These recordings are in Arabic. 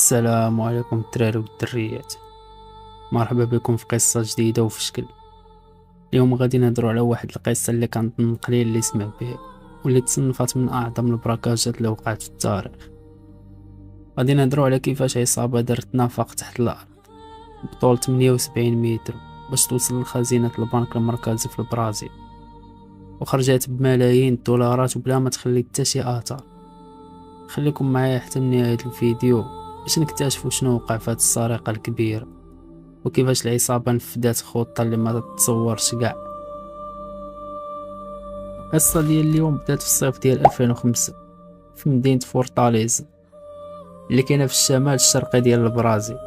السلام عليكم الدراري والدريات. مرحبا بكم في قصة جديدة وفي شكل. اليوم غادي نهضروا على واحد القصة اللي كنظن قليل اللي سمع بها واللي تصنفت من اعظم البراكاجات اللي وقعت في التاريخ. غادي نهضروا على كيفاش عصابة دارت نفق تحت الارض بطول 78 متر باش توصل لخزينة البنك المركزي في البرازيل، وخرجت بملايين الدولارات وبلا ما تخلي حتى شي اثر. خليكم معايا حتى نهاية الفيديو باش نكتشفوا شنو وقع في هاد السرقة الكبيرة وكيفاش العصابة نفذات خطة اللي ما تتصورش كاع. القصة ديال اليوم بدات في الصيف ديال 2005 في مدينة فورتاليزا اللي كاينة في الشمال الشرقي ديال البرازيل.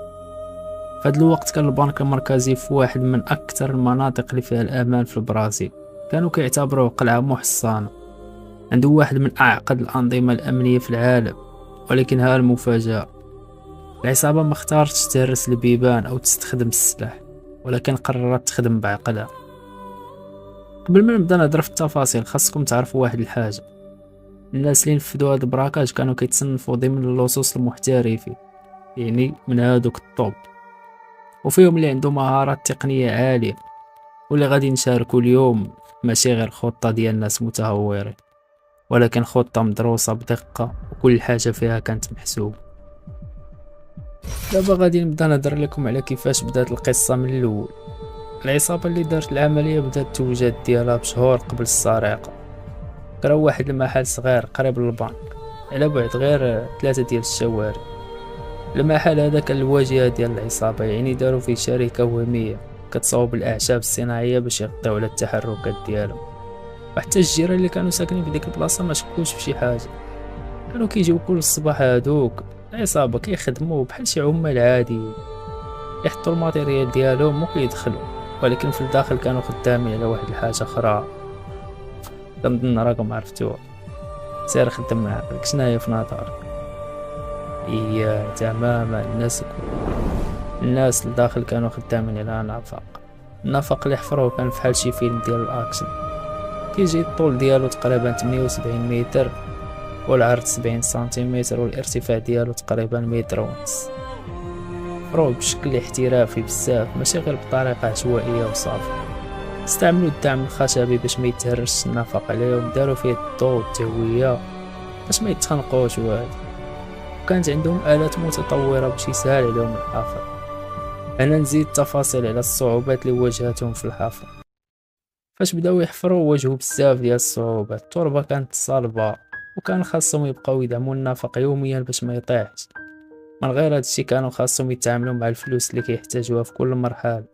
في هاد الوقت كان البنك المركزي في واحد من اكثر المناطق اللي فيها الامان في البرازيل، كانوا كيعتبروه قلعة محصنة عنده واحد من اعقد الانظمة الامنية في العالم. ولكن ها المفاجأة، العصابة ما اختارتش تهرس البيبان او تستخدم السلاح، ولكن قررت تخدم بعقلها. قبل ما نبدا نهضر في التفاصيل خاصكم تعرفوا واحد الحاجة: الناس اللي نفذوا هاد البراكاج كانوا كيتصنفوا ضمن اللصوص المحترفين، يعني من هادوك الطوب، وفيهم اللي عندهم مهارات تقنية عالية واللي غادي نشاركوا اليوم ماشي غير خطة ديال ناس متهورين، ولكن خطة مدروسة بدقة وكل حاجة فيها كانت محسوبة. دابا غادي نبدا نهضر لكم على كيفاش بدات القصة من الاول. العصابة اللي دارت العملية بدات التوجد ديالها بشهور قبل السرقة. كراو واحد المحل صغير قريب للبنك على بعد غير 3 ديال الشوارع. المحل هذا كان الواجهة ديال العصابة، يعني داروا فيه شركة وهمية كتصاوب الأعشاب الصناعية باش يغطيو على التحركات ديالهم. وحتى الجيران اللي كانوا ساكنين في ديك البلاصة ما شكوش في شي حاجة، كانوا كيجيو كل الصباح هادوك العصابة كيخدموا بحال شي عمال عاديين، يحطوا الماتيريال ديالهم وكيدخلوا، ولكن في الداخل كانوا خدامين على واحد الحاجة أخرى كنظن راكم عرفتوها. سير خدم مع عقلك، شناهي في نظرك؟ تماما. الناس الداخل كانوا خدامين على النفق اللي حفروه كان فحال شي فيلم ديال الاكشن. كيجي الطول ديالو تقريبا 78 متر والعرض 70 سنتيمتر والارتفاع ديالو تقريبا متر ونص. حفروه بشكل احترافي بزاف، ماشي غير بطريقة عشوائية وصافي. استعملوا الدعم الخشبي باش ما يتهرش النفق عليهم، داروا فيه الضوء والتهوية باش ما يتخنقوش وهذا، وكانت عندهم آلات متطورة باش يسهل عليهم الحفر. أنا نزيد تفاصيل على الصعوبات اللي واجهتهم في الحفر. فاش بداو يحفروا واجهوا بزاف ديال الصعوبات، التربة كانت صلبة وكان خاصهم يبقاو يدعموا النفق يوميا باش ما يطيحش. من غير هادشي كانوا خاصهم يتعاملوا مع الفلوس اللي كيحتاجوها في كل مرحلة.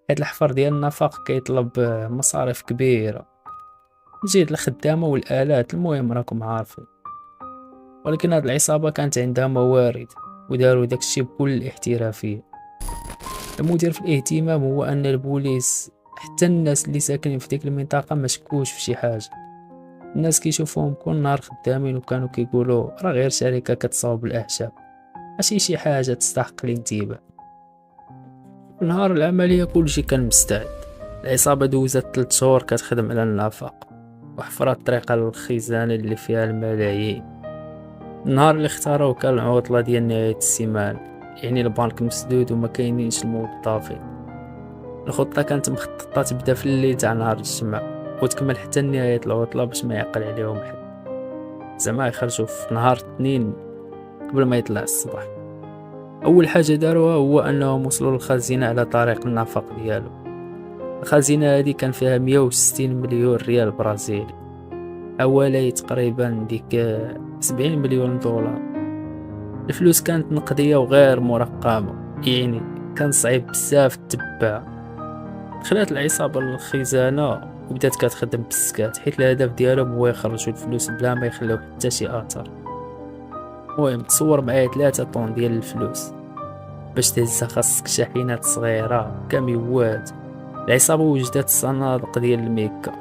هاد الحفر ديال النفق كيطلب مصاريف كبيرة من جهة الخدامة والآلات، المهم راكم عارفين. ولكن هاد العصابة كانت عندها موارد وداروا داكشي بكل الاحترافية. المدير في الاهتمام هو ان البوليس حتى الناس اللي ساكنين في ديك المنطقة ما شكوش في شي حاجة. الناس كيشوفوهم كل نهار خدامين وكانوا كيقولوا راه غير شركة كتصاوب الاعشاب، ماشي شي حاجة تستحق الانتباه. في نهار العملية كلشي كان مستعد. العصابة دوزت 3 شهور كتخدم على النفق وحفرت طريقة للخزانة اللي فيها الملايين. النهار اللي اختاروه كان العطلة ديال نهاية السيمانة، يعني البنك مسدود وما كاينينش الموظفين. الخطة كانت مخططة تبدا في الليل تاع نهار الجمعة وتكمل حتى نهاية العطلة باش ما يعقل عليهم حد، زعما يخرجوا في نهار الاثنين قبل ما يطلع الصباح. اول حاجة داروها هو انهم وصلوا للخزينة على طريق النفق ديالو. الخزينة هذه كان فيها 160 مليون ريال برازيلي، حوالي تقريبا ديك 70 مليون دولار. الفلوس كانت نقدية وغير مرقمة، يعني كان صعيب بزاف تتبع. دخلت العصابة للخزانة وبدات كتخدم بالسكات، حيت الهدف ديالهم هو يخرجوا الفلوس بلا ما يخليو حتى شي اثر. المهم تصور معايا 3 طن ديال الفلوس باش تهزها خاصك شاحنات صغيرة كاميوات. العصابة وجدت صنادق ديال الميكا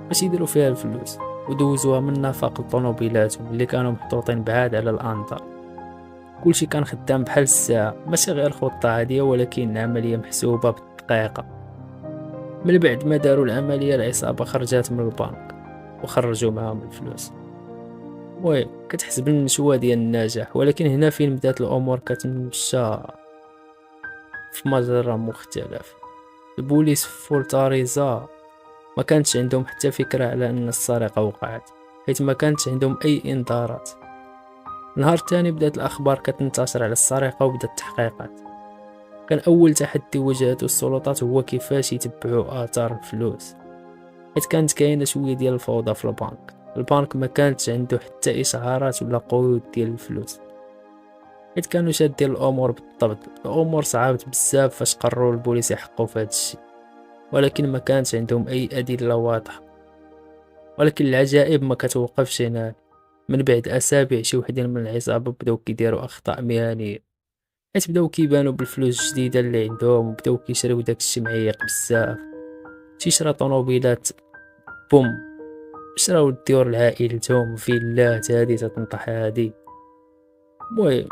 باش يديروا فيها الفلوس ودوزوها من نفق لطونوبيلاتهم اللي كانوا محطوطين بعاد على الانظار. كلشي كان خدام بحال الساعة، ماشي غير خطة عادية ولكن عملية محسوبة بالدقيقة. من بعد ما داروا العملية العصابة خرجت من البنك وخرجوا معهم الفلوس. المهم كتحس بالنشوة ديال النجاح، ولكن هنا فين بدات الامور كتمشى في مجرى مختلف. البوليس في فورتاريزا ما كانتش عندهم حتى فكرة على ان السرقة وقعت، حيث ما كانتش عندهم اي انذارات. نهار تاني بدات الاخبار كتنتشر على السرقة وبدات التحقيقات. كان اول تحدي واجهته السلطات هو كيفاش يتبعوا اثار الفلوس، حيت كانت كاينه شويه ديال الفوضى في البنك ما كانتش عنده حتى اشعارات ولا قيود ديال الفلوس، حيت كانوا شادين الامور بالضبط. الامور صعبت بزاف فاش قرروا البوليس يحققوا في هذا الشيء، ولكن ما كانش عندهم اي ادله واضحه. ولكن العجائب ما كتوقفش هنا. من بعد اسابيع شي وحدين من العصابه بداو كيديروا اخطاء مهنيه، حيت بداو كيبانوا بالفلوس الجديده اللي عندهم، وبداو كيشريو داك الشيء معيق بزاف. تيشرا طوموبيلات بوم، شراو الديور لعائلتهم، فيلات هادي تتنطح هادي. المهم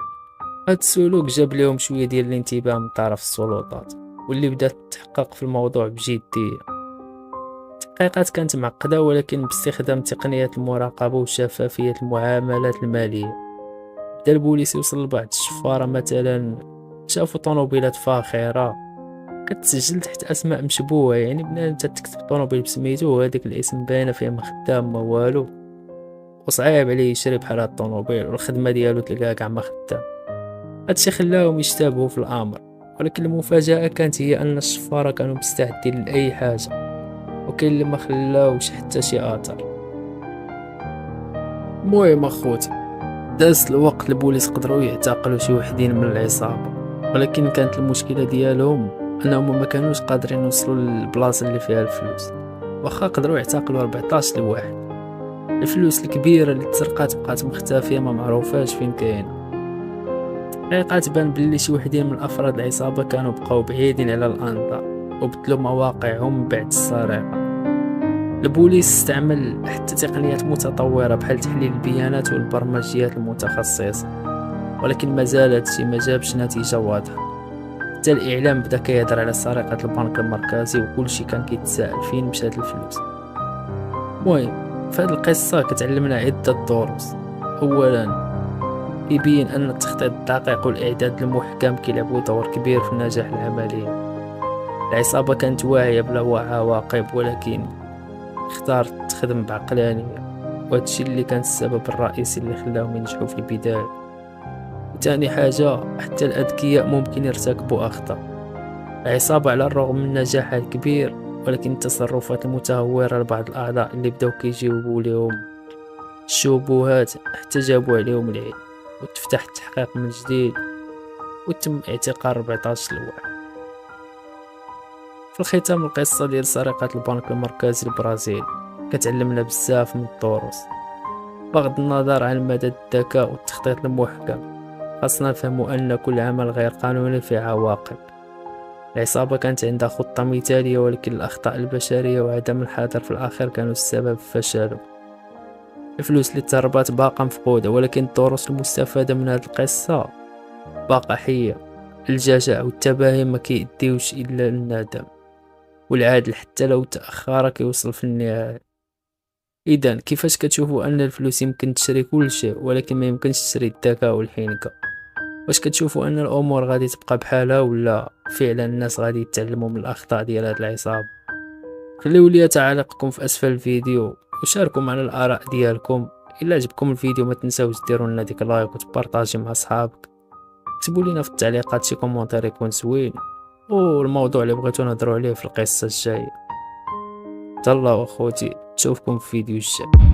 هاد السلوك جاب لهم شويه ديال الانتباه من طرف السلطات، واللي بدات تحقق في الموضوع بجديه. التحقيقات كانت معقده، ولكن باستخدام تقنيات المراقبه وشفافيه المعاملات الماليه بدا البوليس يوصل لبعض الشفاره. مثلا شافوا طوموبيلات فاخره كتسجل تحت اسماء مشبوهه، يعني بنادم تكتب طوموبيل بسميتو وهذاك الاسم باينه فيه ما خدام ما والو، وصعيب عليه يشري بحال هاد الطوموبيل، والخدمه ديالو تلقاها كاع ما خدام. هادشي خلاهم يشتبهوا في الامر، ولكن المفاجاه كانت هي ان الشفاره كانوا مستعدين لاي حاجه، وكاين اللي ما خلاوش حتى شي اثر. المهم اخوتي، داز الوقت البوليس قدروا يعتقلوا شي وحدين من العصابه، ولكن كانت المشكله ديالهم انهم ما كانوش قادرين يوصلوا للبلاصه اللي فيها الفلوس. واخا قدروا يعتقلوا 14 لواحد، الفلوس الكبيره اللي تسرقات بقات مختفيه ما معروفاش فين كاينه. التحقيقات بان بلي شي وحدين من افراد العصابه كانوا بقاو بعيدين على الانظار وبدلوا مواقعهم بعد السرقه. البوليس استعمل حتى تقنيات متطوره بحال تحليل البيانات والبرمجيات المتخصصه، ولكن ما زالت شي ما جابش نتيجه واضحه. حتى الاعلام بدا كيهضر على سرقه البنك المركزي، وكل شي كان كيتساءل فين مشات الفلوس. المهم في هذه القصه كتعلمنا عده دروس. اولا يبين ان التخطيط الدقيق والاعداد المحكم كيلعبوا دور كبير في نجاح العمليه. العصابه كانت واعيه بالعواقب، ولكن اختارت تخدم بعقلانيه، وهادشي اللي كان السبب الرئيسي اللي خلاهم ينجحوا في البدايه. وثاني حاجه، حتى الاذكياء ممكن يرتكبوا اخطاء. العصابه على الرغم من نجاحها الكبير، ولكن التصرفات المتهوره لبعض الاعضاء اللي بداو كيجيوبوا لهم الشبهات حتى جابوا عليهم العيد، وتفتح التحقيق من جديد، وتم اعتقال 14 لواحد. في الختام، القصة ديال سرقة البنك المركزي البرازيلي كتعلمنا بزاف من الدروس. بغض النظر عن مدى الذكاء والتخطيط المحكم، خاصنا نفهموا أن كل عمل غير قانوني فيه عواقب. العصابة كانت عندها خطة مثالية، ولكن الأخطاء البشرية وعدم الحذر في الأخير كانوا السبب في فشلهم. الفلوس اللي تهربات باقا مفقودة، ولكن الدروس المستفادة من هذه القصة باقا حية. الجشع والتباهي ما كيديوش إلا للندم، والعادل حتى لو تأخر كيوصل في النهاية. إذا كيفاش كتشوفوا أن الفلوس يمكن تشري كل شيء، ولكن ما يمكنش تشري الذكاء والحنكة؟ واش كتشوفوا أن الأمور غادي تبقى بحالها، ولا فعلا الناس غادي يتعلموا من الأخطاء ديال هاد العصابة؟ خليو لي تعليقكم في أسفل الفيديو، وشاركوا معنا الآراء ديالكم. إلا عجبكم الفيديو ما تنساوش ديروا لنا ديك لايك وتبارطاجي مع صحابك. اكتبوا لنا في التعليقات شي كومونتير يكون زوين، والموضوع اللي بغيتو نهضروا عليه في القصة الجاية. تهلاو اخوتي، نشوفكم في فيديو الجاي.